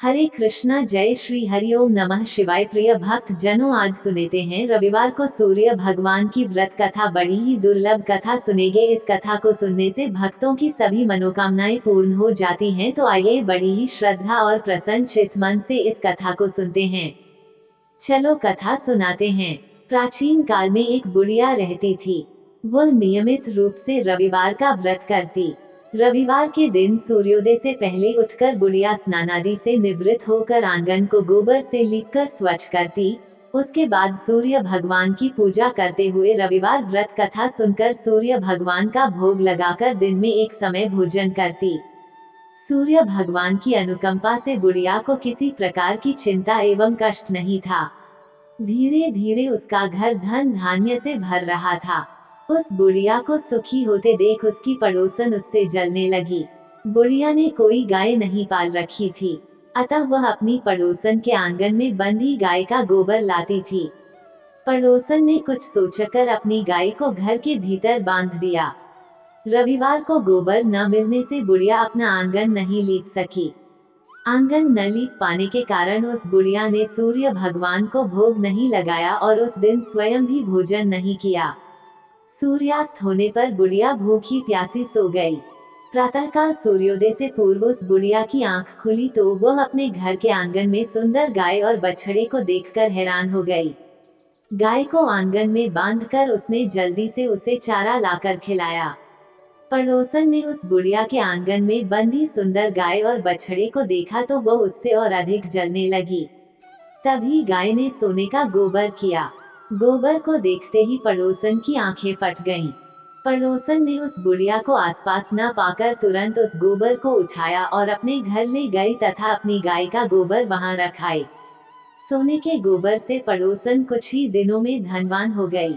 हरे कृष्णा, जय श्री हरि ओम नमः शिवाय। प्रिय भक्त जनों, आज सुनते हैं रविवार को सूर्य भगवान की व्रत कथा। बड़ी ही दुर्लभ कथा सुनेंगे। इस कथा को सुनने से भक्तों की सभी मनोकामनाएं पूर्ण हो जाती हैं। तो आइए बड़ी ही श्रद्धा और प्रसन्न चित्त मन से इस कथा को सुनते हैं। चलो कथा सुनाते हैं। प्राचीन काल में एक बुढ़िया रहती थी। वह नियमित रूप से रविवार का व्रत करती। रविवार के दिन सूर्योदय से पहले उठकर बुढ़िया स्नानादि से निवृत्त होकर आंगन को गोबर से लीपकर स्वच्छ करती। उसके बाद सूर्य भगवान की पूजा करते हुए रविवार व्रत कथा सुनकर सूर्य भगवान का भोग लगाकर दिन में एक समय भोजन करती। सूर्य भगवान की अनुकंपा से बुढ़िया को किसी प्रकार की चिंता एवं कष्ट नहीं था। धीरे धीरे उसका घर धन धान्य से भर रहा था। उस बुढ़िया को सुखी होते देख उसकी पड़ोसन उससे जलने लगी। बुढ़िया ने कोई गाय नहीं पाल रखी थी, अतः वह अपनी पड़ोसन के आंगन में बंधी गाय का गोबर लाती थी। पड़ोसन ने कुछ सोचकर अपनी गाय को घर के भीतर बांध दिया। रविवार को गोबर न मिलने से बुढ़िया अपना आंगन नहीं लीप सकी। आंगन न लीप पाने के कारण उस बुढ़िया ने सूर्य भगवान को भोग नहीं लगाया और उस दिन स्वयं भी भोजन नहीं किया। सूर्यास्त होने पर बुढ़िया भूखी प्यासी सो गई। प्रातःकाल सूर्योदय से पूर्व उस बुढ़िया की आंख खुली तो वह अपने घर के आंगन में सुंदर गाय और बछड़े को देखकर हैरान हो गई। गाय को आंगन में बांधकर उसने जल्दी से उसे चारा लाकर खिलाया। पड़ोसन ने उस बुढ़िया के आंगन में बंधी सुंदर गाय और बछड़े को देखा तो वह उससे और अधिक जलने लगी। तभी गाय ने सोने का गोबर किया। गोबर को देखते ही पड़ोसन की आंखें फट गईं। पड़ोसन ने उस बुढ़िया को आसपास न पाकर तुरंत उस गोबर को उठाया और अपने घर ले गई तथा अपनी गाय का गोबर वहां रखाई। सोने के गोबर से पड़ोसन कुछ ही दिनों में धनवान हो गई।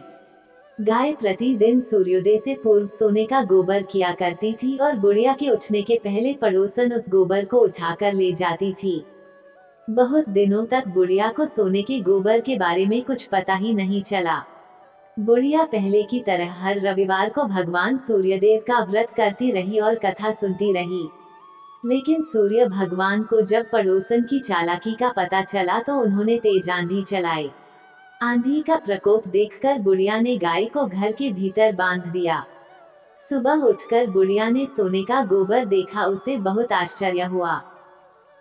गाय प्रतिदिन सूर्योदय से पूर्व सोने का गोबर किया करती थी और बुढ़िया के उठने के पहले पड़ोसन उस गोबर को उठाकर ले जाती थी। बहुत दिनों तक बुढ़िया को सोने के गोबर के बारे में कुछ पता ही नहीं चला। बुढ़िया पहले की तरह हर रविवार को भगवान सूर्यदेव का व्रत करती रही और कथा सुनती रही। लेकिन सूर्य भगवान को जब पड़ोसन की चालाकी का पता चला तो उन्होंने तेज आंधी चलाई। आंधी का प्रकोप देखकर बुढ़िया ने गाय को घर के भीतर बांध दिया। सुबह उठकर बुढ़िया ने सोने का गोबर देखा, उसे बहुत आश्चर्य हुआ।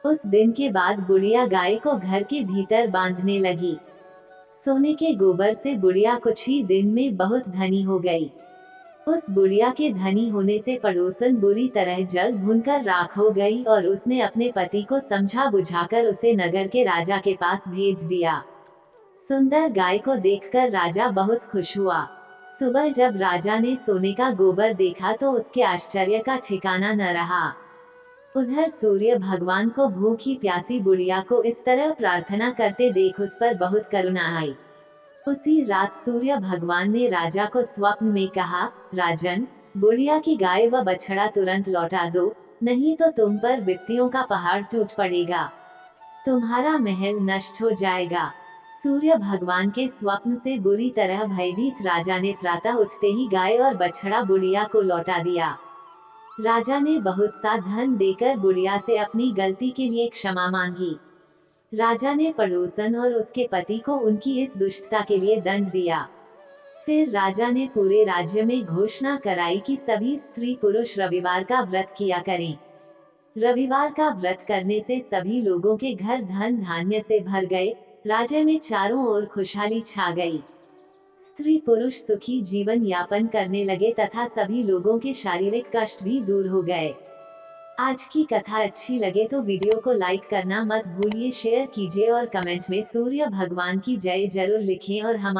उस दिन के बाद बुढ़िया गाय को घर के भीतर बांधने लगी। सोने के गोबर से बुढ़िया कुछ ही दिन में बहुत धनी हो गई। उस बुढ़िया के धनी होने से पड़ोसन बुरी तरह जल भूनकर राख हो गई और उसने अपने पति को समझा बुझाकर उसे नगर के राजा के पास भेज दिया। सुंदर गाय को देखकर राजा बहुत खुश हुआ। सुबह जब राजा ने सोने का गोबर देखा तो उसके आश्चर्य का ठिकाना न रहा। उधर सूर्य भगवान को भूखी प्यासी बुढ़िया को इस तरह प्रार्थना करते देख उस पर बहुत करुणा आई। उसी रात सूर्य भगवान ने राजा को स्वप्न में कहा, राजन, बुढ़िया की गाय व बछड़ा तुरंत लौटा दो, नहीं तो तुम पर विपत्तियों का पहाड़ टूट पड़ेगा, तुम्हारा महल नष्ट हो जाएगा। सूर्य भगवान के स्वप्न से बुरी तरह भयभीत राजा ने प्रातः उठते ही गाय और बछड़ा बुढ़िया को लौटा दिया। राजा ने बहुत सा धन देकर बुढ़िया से अपनी गलती के लिए क्षमा मांगी। राजा ने पड़ोसन और उसके पति को उनकी इस दुष्टता के लिए दंड दिया। फिर राजा ने पूरे राज्य में घोषणा कराई कि सभी स्त्री पुरुष रविवार का व्रत किया करें। रविवार का व्रत करने से सभी लोगों के घर धन धान्य से भर गए। राज्य में चारों ओर खुशहाली छा गई। स्त्री पुरुष सुखी जीवन यापन करने लगे तथा सभी लोगों के शारीरिक कष्ट भी दूर हो गए। आज की कथा अच्छी लगे तो वीडियो को लाइक करना मत भूलिए, शेयर कीजिए और कमेंट में सूर्य भगवान की जय जरूर लिखें और हमारे